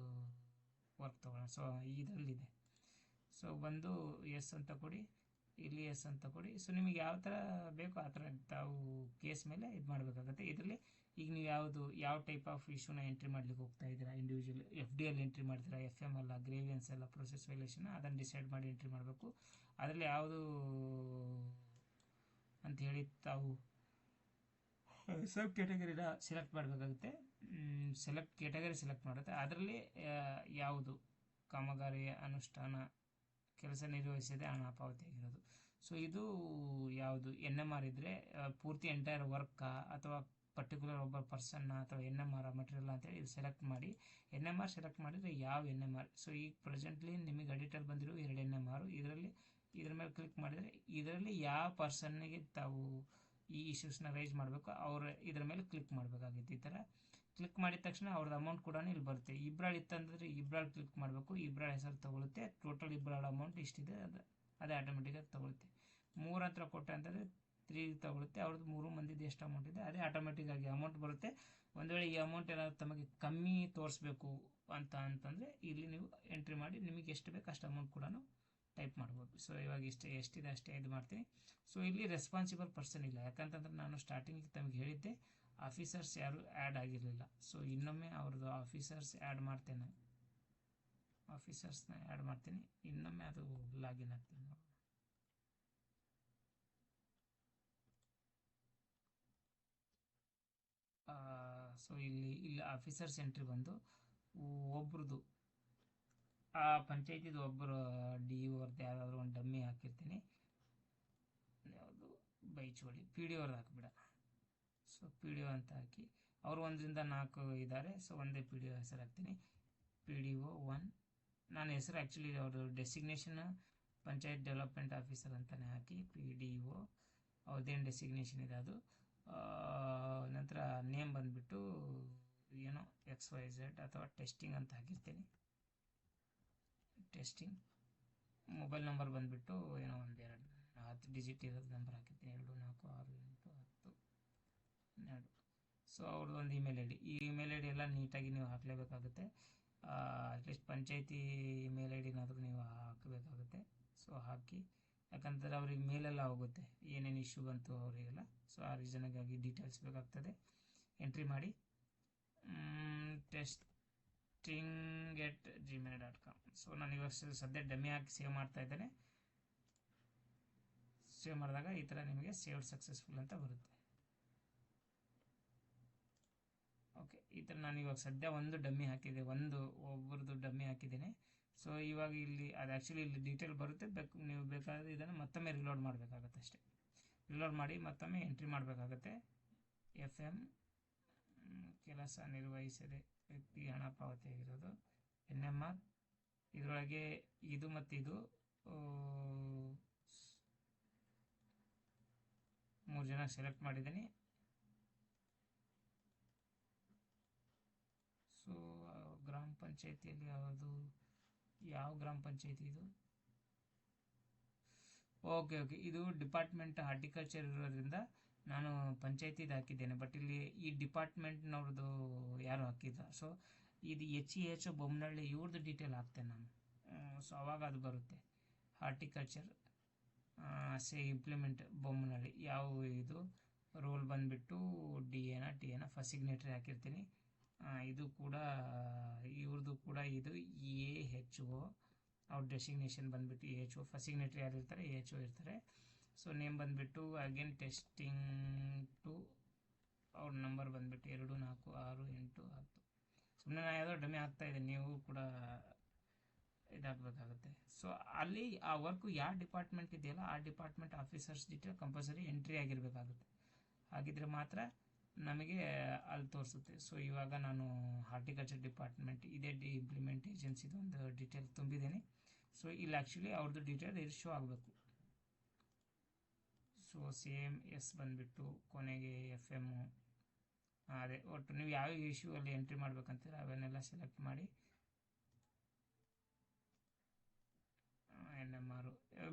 ವರ್ಕ್ ತೊಗೊಳ್ಳೋಣ. ಸೊ ಇದರಲ್ಲಿದೆ. ಸೊ ಬಂದು ಎಸ್ ಅಂತ ಕೊಡಿ, ಇಲ್ಲಿ ಎಸ್ ಅಂತ ಕೊಡಿ. ಸೊ ನಿಮಗೆ ಯಾವ ಥರ ಬೇಕೋ ಆ ಥರ ತಾವು ಕೇಸ್ ಮೇಲೆ ಇದು ಮಾಡಬೇಕಾಗುತ್ತೆ. ಇದರಲ್ಲಿ ಈಗ ನೀವು ಯಾವ ಟೈಪ್ ಆಫ್ ಇಶ್ಯೂನ ಎಂಟ್ರಿ ಮಾಡ್ಲಿಕ್ಕೆ ಹೋಗ್ತಾ ಇದ್ದೀರಾ, ಇಂಡಿವಿಜುವಲ್ FDL ಎಂಟ್ರಿ ಮಾಡ್ತೀರಾ, FM ಅಲ್ಲ, ಗ್ರೇವಿಯನ್ಸ್ ಅಲ್ಲ, ಪ್ರೊಸೆಸ್ ವೈಲೇಷನ್, ಅದನ್ನು ಡಿಸೈಡ್ ಮಾಡಿ ಎಂಟ್ರಿ ಮಾಡಬೇಕು. ಅದರಲ್ಲಿ ಯಾವುದು ಅಂಥೇಳಿ ತಾವು ಸಬ್ ಕ್ಯಾಟಗರಿನ ಸೆಲೆಕ್ಟ್ ಮಾಡಬೇಕಾಗುತ್ತೆ. ಕ್ಯಾಟಗರಿ ಸೆಲೆಕ್ಟ್ ಮಾಡುತ್ತೆ. ಅದರಲ್ಲಿ ಯಾವುದು ಕಾಮಗಾರಿಯ ಅನುಷ್ಠಾನ ಕೆಲಸ ನಿರ್ವಹಿಸದೆ ಹಣ ಪಾವತಿಯಾಗಿರೋದು. ಸೊ ಇದು ಯಾವುದು NMR ಇದ್ದರೆ ಪೂರ್ತಿ ಎಂಟೈರ್ ವರ್ಕಾ ಅಥವಾ ಪರ್ಟಿಕ್ಯುಲರ್ ಒಬ್ಬ ಪರ್ಸನ್ನ ಅಥವಾ NMR ಮಟೀರಿಯಲ್ ಅಂತೇಳಿ ಇದು ಸೆಲೆಕ್ಟ್ ಮಾಡಿ. NMR ಸೆಲೆಕ್ಟ್ ಮಾಡಿದರೆ ಯಾವ NMR. ಸೊ ಈಗ ಪ್ರೆಸೆಂಟ್ಲಿ ನಿಮಗೆ ಅಡಿಟಲ್ಲಿ ಬಂದಿರೋ 2 NMR. ಇದ್ರ ಮೇಲೆ ಕ್ಲಿಕ್ ಮಾಡಿದರೆ ಇದರಲ್ಲಿ ಯಾವ ಪರ್ಸನ್ನಿಗೆ ತಾವು ಈ ಇಶ್ಯೂಸ್ನ ರೈಸ್ ಮಾಡಬೇಕು ಇದ್ರ ಮೇಲೆ ಕ್ಲಿಕ್ ಮಾಡಬೇಕಾಗಿತ್ತು. ಈ ಥರ ಕ್ಲಿಕ್ ಮಾಡಿದ ತಕ್ಷಣ ಅವ್ರದ್ದು ಅಮೌಂಟ್ ಕೂಡ ಇಲ್ಲಿ ಬರುತ್ತೆ. ಇಬ್ರಾಳ್ ಇತ್ತಂದರೆ ಇಬ್ರಾಳ್ ಕ್ಲಿಕ್ ಮಾಡಬೇಕು, ಇಬ್ರಾಳ್ ಹೆಸರು ತೊಗೊಳುತ್ತೆ. ಟೋಟಲ್ ಇಬ್ರಾಳ್ ಅಮೌಂಟ್ ಇಷ್ಟಿದೆ, ಅದೇ ಆಟೋಮೆಟಿಕಾಗಿ ತೊಗೊಳುತ್ತೆ. 3 ಹತ್ರ ಕೊಟ್ಟೆ ಅಂತಂದರೆ 3 ತೊಗೊಳುತ್ತೆ. ಅವ್ರದ್ದು 3 ಮಂದಿದ್ದು ಎಷ್ಟು ಅಮೌಂಟ್ ಇದೆ ಅದೇ ಆಟೋಮೆಟಿಕ್ಕಾಗಿ ಅಮೌಂಟ್ ಬರುತ್ತೆ. ಒಂದು ವೇಳೆ ಈ ಅಮೌಂಟ್ ಏನಾದರೂ ತಮಗೆ ಕಮ್ಮಿ ತೋರಿಸ್ಬೇಕು ಅಂತಂದರೆ ಇಲ್ಲಿ ನೀವು ಎಂಟ್ರಿ ಮಾಡಿ ನಿಮಗೆ ಎಷ್ಟು ಬೇಕು ಅಷ್ಟು ಅಮೌಂಟ್ ಕೂಡ ಟೈಪ್ ಮಾಡ್ಬೋದು. ಸೊ ಇವಾಗ ಎಷ್ಟಿದೆ ಅಷ್ಟೇ ಇದು ಮಾಡ್ತೀನಿ. ಸೊ ಇಲ್ಲಿ ರೆಸ್ಪಾನ್ಸಿಬಲ್ ಪರ್ಸನ್ ಇಲ್ಲ, ಯಾಕಂತಂದ್ರೆ ನಾನು ಸ್ಟಾರ್ಟಿಂಗಿಗೆ ತಮಗೆ ಹೇಳಿದ್ದೆ ಆಫೀಸರ್ಸ್ ಯಾರು ಆ್ಯಡ್ ಆಗಿರಲಿಲ್ಲ. ಸೊ ಇನ್ನೊಮ್ಮೆ ಅವ್ರದ್ದು ಆಫೀಸರ್ಸ್ನ ಆ್ಯಡ್ ಮಾಡ್ತೀನಿ. ಇನ್ನೊಮ್ಮೆ ಅದು ಲಾಗಿನ್ ಆಗ್ತೀನಿ. ಸೊ ಇಲ್ಲಿ ಆಫೀಸರ್ಸ್ ಎಂಟ್ರಿ ಬಂದು ಒಬ್ರದ್ದು ಆ ಪಂಚಾಯತಿದು ಒಬ್ಬರು DO ಅವ್ರದ್ದು ಯಾರಾದರೂ ಒಂದು ಡಮ್ಮಿ ಹಾಕಿರ್ತೀನಿ. ಯಾವುದು ಬೈಚೋಳಿ PDO ಅವ್ರದ್ದು ಹಾಕಿಬಿಡ. ಸೊ PDO ಅಂತ ಹಾಕಿ ಅವರು 1ರಿಂದ 4 ಇದ್ದಾರೆ. ಸೊ ಒಂದೇ PDO ಹೆಸರು ಹಾಕ್ತೀನಿ, PDO 1. ನಾನು ಹೆಸರು ಆ್ಯಕ್ಚುಲಿ ಅವರು ಡೆಸಿಗ್ನೇಷನ್ ಪಂಚಾಯತ್ ಡೆವಲಪ್ಮೆಂಟ್ ಆಫೀಸರ್ ಅಂತಲೇ ಹಾಕಿ PDO ಅವ್ರದ್ದೇನು ಡೆಸಿಗ್ನೇಷನ್ ಇದೆ ಅದು. ನಂತರ ನೇಮ್ ಬಂದುಬಿಟ್ಟು ಏನೋ XYZ ಅಥವಾ ಟೆಸ್ಟಿಂಗ್ ಅಂತ ಹಾಕಿರ್ತೀನಿ. ಟೆಸ್ಟಿಂಗ್. ಮೊಬೈಲ್ ನಂಬರ್ ಬಂದುಬಿಟ್ಟು ಏನೋ 10 ಡಿಜಿಟ್ ಇರೋದು ನಂಬರ್ ಹಾಕಿರ್ತೀನಿ, 24681012. ಸೊ ಅವ್ರದ್ದು ಒಂದು ಇಮೇಲ್ ID. ಈ ಇಮೇಲ್ ID ಎಲ್ಲ ನೀಟಾಗಿ ನೀವು ಹಾಕಲೇಬೇಕಾಗುತ್ತೆ. ಅಟ್ಲೀಸ್ಟ್ ಪಂಚಾಯತಿ ಇಮೇಲ್ IDನಾದರೂ ನೀವು ಹಾಕಬೇಕಾಗುತ್ತೆ. ಸೊ ಹಾಕಿ, ಯಾಕಂದರೆ ಅವ್ರಿಗೆ ಮೇಲೆಲ್ಲ ಹೋಗುತ್ತೆ ಏನೇನು ಇಶ್ಯೂ ಬಂತು ಅವರಿಗೆಲ್ಲ. ಸೊ ಆ ರೀಸನ್ಗಾಗಿ ಡೀಟೇಲ್ಸ್ ಬೇಕಾಗ್ತದೆ. ಎಂಟ್ರಿ ಮಾಡಿ testing@gmail.com. ಸೊ ನಾನು ಇವಾಗ ಸದ್ಯ ಡಮ್ಮಿ ಹಾಕಿ ಸೇವ್ ಮಾಡ್ತಾ ಇದ್ದೇನೆ. ಸೇವ್ ಮಾಡಿದಾಗ ಈ ಥರ ನಿಮಗೆ ಸೇವ್ಡ್ ಸಕ್ಸಸ್ಫುಲ್ ಅಂತ ಬರುತ್ತೆ. ಓಕೆ, ಈ ಥರ ನಾನು ಇವಾಗ ಸದ್ಯ ಒಂದು ಡಮ್ಮಿ ಹಾಕಿದೆ, ಒಬ್ಬರದ್ದು ಡಮ್ಮಿ ಹಾಕಿದ್ದೇನೆ. ಸೊ ಇವಾಗ ಇಲ್ಲಿ ಅದು ಆ್ಯಕ್ಚುಲಿ ಇಲ್ಲಿ ಡೀಟೇಲ್ ಬರುತ್ತೆ, ನೀವು ಬೇಕಾದರೆ ಇದನ್ನು ಮತ್ತೊಮ್ಮೆ ರಿಲೋಡ್ ಮಾಡಬೇಕಾಗತ್ತೆ ಅಷ್ಟೇ. ರಿಲೋಡ್ ಮಾಡಿ ಮತ್ತೊಮ್ಮೆ ಎಂಟ್ರಿ ಮಾಡಬೇಕಾಗತ್ತೆ. FM ಕೆಲಸ ನಿರ್ವಹಿಸದೆ ವ್ಯಕ್ತಿಗೆ ಹಣ ಪಾವತಿಯಾಗಿರೋದು. NMR ಇದರೊಳಗೆ ಇದು ಮತ್ತು ಇದು 3 ಜನ ಸೆಲೆಕ್ಟ್ ಮಾಡಿದ್ದೀನಿ. ಸೊ ಗ್ರಾಮ ಪಂಚಾಯತಿಯಲ್ಲಿ ಯಾವ ಗ್ರಾಮ ಪಂಚಾಯತಿ ಇದು? ಓಕೆ, ಇದು ಡಿಪಾರ್ಟ್ಮೆಂಟ್ ಹಾರ್ಟಿಕಲ್ಚರ್ ಇರೋದ್ರಿಂದ ನಾನು ಪಂಚಾಯತಿದು ಹಾಕಿದ್ದೇನೆ. ಬಟ್ ಇಲ್ಲಿ ಈ ಡಿಪಾರ್ಟ್ಮೆಂಟ್ನವ್ರದ್ದು ಯಾರು ಹಾಕಿಲ್ಲ. ಸೊ ಇದು HEH ಬೊಮ್ಮನಹಳ್ಳಿ ಇವ್ರದ್ದು ಡೀಟೇಲ್ ಹಾಕ್ತೇನೆ ನಾನು. ಸೊ ಅವಾಗ ಅದು ಬರುತ್ತೆ. ಹಾರ್ಟಿಕಲ್ಚರ್ ಇಂಪ್ಲಿಮೆಂಟ್ ಬೊಮ್ಮನಹಳ್ಳಿ ಯಾವ ಇದು ರೋಲ್ ಬಂದುಬಿಟ್ಟು DA ಫಸ್ಟ್ ಸಿಗ್ನೇಟ್ರಿ ಹಾಕಿರ್ತೀನಿ. ಇದು ಕೂಡ ಇವ್ರದ್ದು ಕೂಡ ಇದು AHO, ಅವ್ರ ಡೆಸಿಗ್ನೇಷನ್ ಬಂದುಬಿಟ್ಟು AHO. ಫಸ್ಟ್ ಸಿಗ್ನೇಟ್ರಿ ಯಾರು ಇರ್ತಾರೆ AHO ಇರ್ತಾರೆ. ಸೊ ನೇಮ್ ಬಂದುಬಿಟ್ಟು ಅಗೇನ್ ಟೆಸ್ಟಿಂಗ್ ಟು, ಅವ್ರ ನಂಬರ್ ಬಂದುಬಿಟ್ಟು 246810. ಸುಮ್ಮನೆ ನಾನು ಯಾವುದೋ ಡಮ್ಮಿ ಹಾಕ್ತಾಯಿದ್ದೀನಿ, ನೀವು ಕೂಡ ಇದಾಗಬೇಕಾಗುತ್ತೆ. ಸೊ ಅಲ್ಲಿ ಆ ವರ್ಕು ಯಾವ ಡಿಪಾರ್ಟ್ಮೆಂಟ್ ಇದೆಯಲ್ಲ ಆ department officers detail compulsory entry ಆಗಿರಬೇಕಾಗುತ್ತೆ. ಹಾಗಿದ್ರೆ ಮಾತ್ರ ನಮಗೆ ಅಲ್ಲಿ ತೋರಿಸುತ್ತೆ. ಸೊ ಇವಾಗ ನಾನು ಹಾರ್ಟಿಕಲ್ಚರ್ ಡಿಪಾರ್ಟ್ಮೆಂಟ್ ಇದೇ ಇಂಪ್ಲಿಮೆಂಟ್ ಏಜೆನ್ಸಿದು ಒಂದು ಡೀಟೇಲ್ ತುಂಬಿದ್ದೀನಿ. ಸೊ ಇಲ್ಲಿ ಆ್ಯಕ್ಚುಲಿ ಅವ್ರದ್ದು ಡೀಟೇಲ್ ಇಲ್ಲಿ ಶೋ ಆಗಬೇಕು. ಸೊ ಸೇಮ್ ಎಸ್ ಬಂದುಬಿಟ್ಟು ಕೊನೆಗೆ FM, ಅದೇ ಒಟ್ಟು ನೀವು ಯಾವ ಇಶ್ಯೂ ಅಲ್ಲಿ ಎಂಟ್ರಿ ಮಾಡ್ಬೇಕಂತೀರ ಅವನ್ನೆಲ್ಲ ಸೆಲೆಕ್ಟ್ ಮಾಡಿ. NMR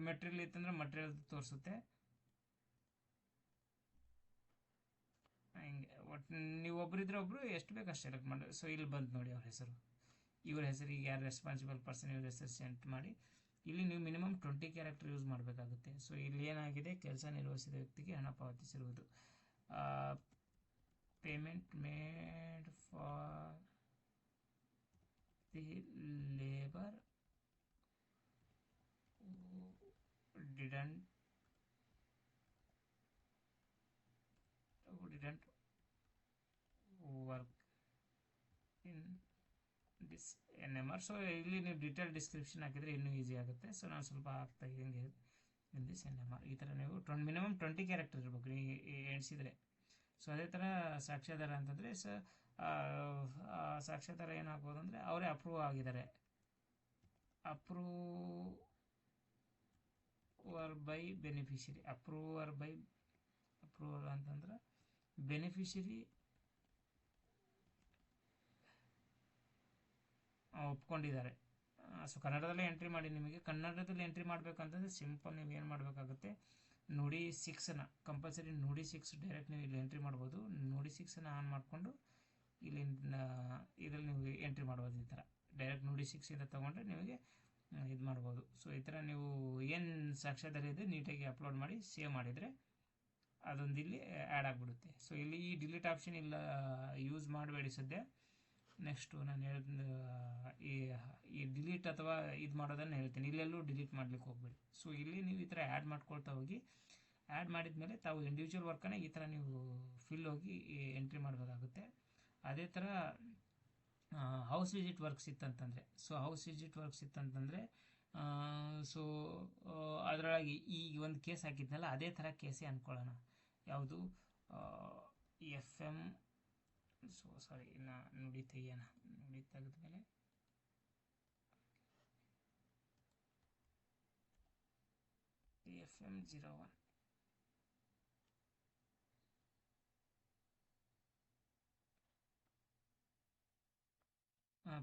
ಮೆಟೀರಿಯಲ್ ಇತ್ತಂದ್ರೆ ಮಟೀರಿಯಲ್ ತೋರಿಸುತ್ತೆ. ಹಿಂಗೆ ಒಟ್ಟು ನೀವು ಒಬ್ಬರಿದ್ರೆ ಒಬ್ಬರು ಎಷ್ಟು ಬೇಕು ಅಷ್ಟು ಸೆಲೆಕ್ಟ್ ಮಾಡಿ. ಸೊ ಇಲ್ಲಿ ಬಂತು ನೋಡಿ ಅವ್ರ ಹೆಸರು, ಇವ್ರ ಹೆಸರಿಗೆ ಯಾರು ರೆಸ್ಪಾನ್ಸಿಬಲ್ ಪರ್ಸನ್ ಇವ್ರ ಹೆಸರು ಸೆಂಟ್ ಮಾಡಿ. ಇಲ್ಲಿ ನೀವು ಮಿನಿಮಮ್ 20 ಕ್ಯಾರೆಕ್ಟರ್ ಯೂಸ್ ಮಾಡಬೇಕಾಗುತ್ತೆ. ಸೊ ಇಲ್ಲಿ ಏನಾಗಿದೆ, ಕೆಲಸ ನಿರ್ವಹಿಸಿದ ವ್ಯಕ್ತಿಗೆ ಹಣ ಪಾವತಿಸಿರುವುದು. Payment made for the labour didn't work in this NMR. So ಇಲ್ಲಿ ನೀವು ಡೀಟೇಲ್ ಡಿಸ್ಕ್ರಿಪ್ಷನ್ ಹಾಕಿದರೆ ಇನ್ನೂ ಈಸಿ ಆಗುತ್ತೆ. ಸೊ ನಾನು ಸ್ವಲ್ಪ ಹಾಕ್ತಾ ಇದ್ದೀನಿ ಇನ್ ದಿಸ್ NMR. ಈ ಥರ ನೀವು ಮಿನಿಮಮ್ 20 ಕ್ಯಾರೆಕ್ಟರ್ ಇರಬೇಕು ಎಣಿಸಿದರೆ. ಸೊ ಅದೇ ಥರ ಸಾಕ್ಷ್ಯಾಧಾರ ಅಂತಂದರೆ ಸಾಕ್ಷ್ಯಾಧಾರ ಏನಾಗ್ಬೋದು ಅಂದರೆ ಅವರೇ ಅಪ್ರೂವ್ ಆಗಿದ್ದಾರೆ. Approver by beneficiary. ಅಪ್ರೂವರ್ ಅಂತಂದ್ರೆ ಬೆನಿಫಿಷರಿ ಒಪ್ಕೊಂಡಿದ್ದಾರೆ. ಸೊ ಕನ್ನಡದಲ್ಲೇ ಎಂಟ್ರಿ ಮಾಡಿ. ನಿಮಗೆ ಕನ್ನಡದಲ್ಲಿ ಎಂಟ್ರಿ ಮಾಡಬೇಕಂತಂದರೆ ಸಿಂಪಲ್ ನೀವು ಏನು ಮಾಡಬೇಕಾಗುತ್ತೆ, ನುಡಿ 6ನ ಕಂಪಲ್ಸರಿ ನುಡಿ 6 ಡೈರೆಕ್ಟ್ ನೀವು ಇಲ್ಲಿ ಎಂಟ್ರಿ ಮಾಡ್ಬೋದು. ನುಡಿ 6ನ ಆನ್ ಮಾಡಿಕೊಂಡು ಇಲ್ಲಿ ಇದರಲ್ಲಿ ನೀವು ಎಂಟ್ರಿ ಮಾಡ್ಬೋದು. ಈ ಥರ ಡೈರೆಕ್ಟ್ ನುಡಿ 6ಇಂದ ತೊಗೊಂಡ್ರೆ ನಿಮಗೆ ಇದು ಮಾಡ್ಬೋದು. ಸೊ ಈ ಥರ ನೀವು ಏನು ಸಾಕ್ಷ್ಯಾಧಾರ ಇದೆ ನೀಟಾಗಿ ಅಪ್ಲೋಡ್ ಮಾಡಿ ಸೇವ್ ಮಾಡಿದರೆ ಅದೊಂದು ಇಲ್ಲಿ ಆ್ಯಡ್ ಆಗಿಬಿಡುತ್ತೆ. ಸೊ ಇಲ್ಲಿ ಈ ಡಿಲೀಟ್ ಆಪ್ಷನ್ ಇಲ್ಲ ಯೂಸ್ ಮಾಡಬೇಡಿ ಸದ್ಯ. ನೆಕ್ಸ್ಟು ನಾನು ಹೇಳಿದ ಈ ಡಿಲೀಟ್ ಅಥವಾ ಇದು ಮಾಡೋದನ್ನು ಹೇಳ್ತೀನಿ. ಇಲ್ಲೆಲ್ಲೂ ಡಿಲೀಟ್ ಮಾಡ್ಲಿಕ್ಕೆ ಹೋಗ್ಬೇಡಿ. ಸೊ ಇಲ್ಲಿ ನೀವು ಈ ಥರ ಆ್ಯಡ್ ಮಾಡ್ಕೊಳ್ತಾ ಹೋಗಿ. ಆ್ಯಡ್ ಮಾಡಿದ ಮೇಲೆ ತಾವು ಇಂಡಿವಿಜುವಲ್ ವರ್ಕನ್ನು ಈ ಥರ ನೀವು ಫಿಲ್ ಹೋಗಿ ಎಂಟ್ರಿ ಮಾಡಬೇಕಾಗುತ್ತೆ. ಅದೇ ಥರ ಹೌಸ್ ವಿಸಿಟ್ ವರ್ಕ್ಸ್ ಇತ್ತಂತಂದರೆ ಸೊ ಅದರೊಳಗೆ ಈ ಒಂದು ಕೇಸ್ ಹಾಕಿದ್ನಲ್ಲ ಅದೇ ಥರ ಕೇಸೇ ಅಂದ್ಕೊಳ್ಳೋಣ. ಯಾವುದು FM. ಸೊ ಸಾರಿ, ನುಡಿ ತೆಗಿಯೋಣ. ನುಡಿ ತೆಗೆದ್ಮೇಲೆ FM 01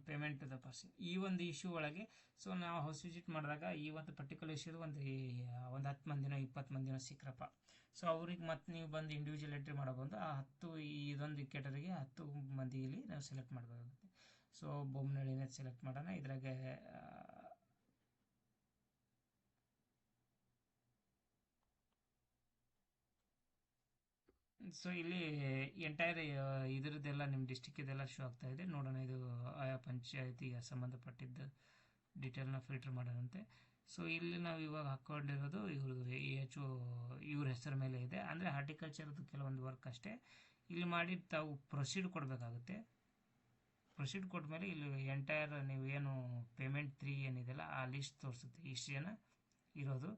payment to the person. ಈ ಒಂದು ಇಶ್ಯೂ ಒಳಗೆ ಸೊ ನಾವು ಹೌಸ್ ವಿಸಿಟ್ ಮಾಡಿದಾಗ ಈ ಒಂದು ಪರ್ಟಿಕ್ಯುಲರ್ ಇಶ್ಯೂದು ಒಂದು 10 ಮಂದಿನೋ 20 ಮಂದಿನೋ ಸಿಕ್ಕರಪ್ಪ. ಸೊ ಅವ್ರಿಗೆ ಮತ್ತೆ ನೀವು ಬಂದು ಇಂಡಿವಿಜುವಲ್ ಎಂಟ್ರಿ ಮಾಡಬಹುದು. ಆ 10 ಇದೊಂದು ಕೆಟರಿಗೆ 10 ಮಂದಿ ಇಲ್ಲಿ ನಾವು ಸೆಲೆಕ್ಟ್ ಮಾಡಬೇಕಾಗುತ್ತೆ. ಸೊ ಬೊಮ್ಮನಹಳ್ಳಿನ ಸೆಲೆಕ್ಟ್ ಮಾಡೋಣ. ಇದ್ರಾಗೆ ಸೊ ಇಲ್ಲಿ ಎಂಟೈರ್ ಇದರದ್ದೆಲ್ಲ ನಿಮ್ಮ ಡಿಸ್ಟಿಕ್ಕಿದೆಲ್ಲ ಶೋ ಆಗ್ತಾ ಇದೆ. ನೋಡೋಣ ಇದು ಆಯಾ ಪಂಚಾಯತಿಗೆ ಸಂಬಂಧಪಟ್ಟಿದ್ದ ಡೀಟೇಲ್ನ ಫಿಲ್ಟರ್ ಮಾಡೋದಂತೆ. ಸೊ ಇಲ್ಲಿ ನಾವು ಇವಾಗ ಹಾಕ್ಕೊಂಡಿರೋದು ಇವ್ರದ್ದು AHO ಇವ್ರ ಹೆಸರ ಮೇಲೆ ಇದೆ. ಅಂದರೆ ಹಾರ್ಟಿಕಲ್ಚರ್ದು ಕೆಲವೊಂದು ವರ್ಕ್ ಅಷ್ಟೇ. ಇಲ್ಲಿ ಮಾಡಿ ತಾವು ಪ್ರೊಸೀಡ್ ಕೊಡಬೇಕಾಗುತ್ತೆ. ಪ್ರೊಸೀಡ್ ಕೊಟ್ಟ ಇಲ್ಲಿ ಎಂಟೈರ್ ನೀವು ಏನು ಪೇಮೆಂಟ್ 3 ಏನಿದೆಯಲ್ಲ ಆ ಲಿಸ್ಟ್ ತೋರಿಸುತ್ತೆ, ಇಷ್ಟು ಜನ ಇರೋದು.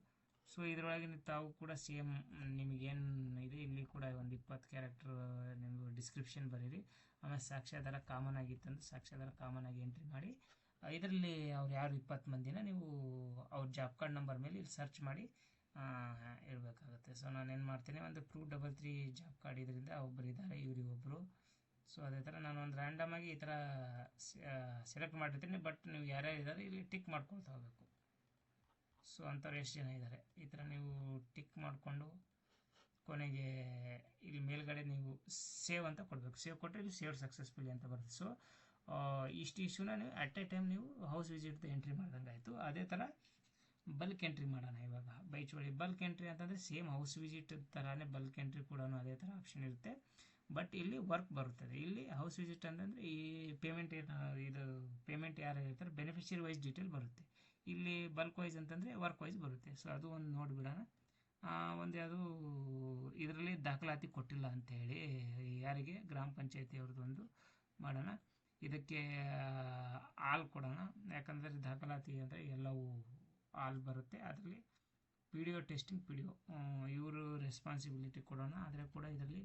ಸೊ ಇದರೊಳಗೆ ತಾವು ಕೂಡ ಸೇಮ್ ನಿಮಗೇನು ಇದೆ ಇಲ್ಲಿ ಕೂಡ ಒಂದು 20 ಕ್ಯಾರೆಕ್ಟರ್ ನಿಮಗೆ ಡಿಸ್ಕ್ರಿಪ್ಷನ್ ಬರೀರಿ. ಆಮೇಲೆ ಸಾಕ್ಷ್ಯಾಧಾರ ಕಾಮನ್ ಆಗಿತ್ತಂದ್ರೆ ಸಾಕ್ಷ್ಯಾಧಾರ ಕಾಮನ್ ಆಗಿ ಎಂಟ್ರಿ ಮಾಡಿ. ಇದರಲ್ಲಿ ಅವ್ರು ಯಾರು 20 ಮಂದಿನ ನೀವು ಅವ್ರ ಜಾಬ್ ಕಾರ್ಡ್ ನಂಬರ್ ಮೇಲೆ ಇಲ್ಲಿ ಸರ್ಚ್ ಮಾಡಿ ಇರಬೇಕಾಗುತ್ತೆ. ಸೊ ನಾನೇನು ಮಾಡ್ತೀನಿ, ಒಂದು 233 ಜಾಬ್ ಕಾರ್ಡ್ ಇದರಿಂದ ಒಬ್ಬರು ಇದ್ದಾರೆ, ಇವರಿಗೊಬ್ಬರು. ಸೊ ಅದೇ ಥರ ನಾನು ಒಂದು ರ್ಯಾಂಡಮ್ ಆಗಿ ಈ ಥರ ಸೆಲೆಕ್ಟ್ ಮಾಡಿರ್ತೀನಿ. ಬಟ್ ನೀವು ಯಾರ್ಯಾರು ಇದ್ದಾರೆ ಇಲ್ಲಿ ಟಿಕ್ ಮಾಡ್ಕೊಳ್ತಾ ಹೋಗಬೇಕು. ಸೊ ಅಂಥವ್ರು ಎಷ್ಟು ಜನ ಇದ್ದಾರೆ ಈ ಥರ ನೀವು ಟಿಕ್ ಮಾಡಿಕೊಂಡು ಕೊನೆಗೆ ಇಲ್ಲಿ ಮೇಲ್ಗಡೆ ನೀವು ಸೇವ್ ಅಂತ ಕೊಡಬೇಕು. ಸೇವ್ ಕೊಟ್ಟರೆ ಇಲ್ಲಿ ಸೇವ್ ಸಕ್ಸಸ್ಫುಲಿ ಅಂತ ಬರುತ್ತೆ. ಸೊ ಇಷ್ಟು ಇಶ್ಯೂನ ನೀವು ಅಟ್ ಎ ಟೈಮ್ ನೀವು ಹೌಸ್ ವಿಸಿಟ್ದು ಎಂಟ್ರಿ ಮಾಡ್ದಂಗೆ ಆಯಿತು. ಅದೇ ಥರ ಬಲ್ಕ್ ಎಂಟ್ರಿ ಮಾಡೋಣ ಇವಾಗ. ಬೈಚುವಳಿ ಬಲ್ಕ್ ಎಂಟ್ರಿ ಅಂತಂದರೆ ಸೇಮ್ ಹೌಸ್ ವಿಸಿಟ್ ಥರನೇ ಬಲ್ಕ್ ಎಂಟ್ರಿ ಕೂಡ ಅದೇ ಥರ ಆಪ್ಷನ್ ಇರುತ್ತೆ. ಬಟ್ ಇಲ್ಲಿ ವರ್ಕ್ ಬರುತ್ತದೆ. ಇಲ್ಲಿ ಹೌಸ್ ವಿಸಿಟ್ ಅಂತಂದರೆ ಈ ಪೇಮೆಂಟ್ ಇದು ಪೇಮೆಂಟ್ ಯಾರು ಇರ್ತಾರೆ ಬೆನಿಫಿಷರಿ ವೈಸ್ ಡೀಟೇಲ್ ಬರುತ್ತೆ. ಇಲ್ಲಿ ಬಲ್ಕ್ ವೈಸ್ ಅಂತಂದರೆ ವರ್ಕ್ ವೈಸ್ ಬರುತ್ತೆ. ಸೊ ಅದು ಒಂದು ನೋಡಿಬಿಡೋಣ. ಒಂದು ಯಾವುದು ಇದರಲ್ಲಿ ದಾಖಲಾತಿ ಕೊಟ್ಟಿಲ್ಲ ಅಂಥೇಳಿ ಯಾರಿಗೆ ಗ್ರಾಮ ಪಂಚಾಯತಿ ಅವ್ರದ್ದೊಂದು ಮಾಡೋಣ. ಇದಕ್ಕೆ ಆಲ್ ಕೊಡೋಣ, ಯಾಕಂದರೆ ದಾಖಲಾತಿ ಅಂದರೆ ಎಲ್ಲವೂ ಆಲ್ ಬರುತ್ತೆ. ಅದರಲ್ಲಿ PDO ಟೆಸ್ಟಿಂಗ್ PDO ಇವರು ರೆಸ್ಪಾನ್ಸಿಬಿಲಿಟಿ ಕೊಡೋಣ. ಆದರೆ ಕೂಡ ಇದರಲ್ಲಿ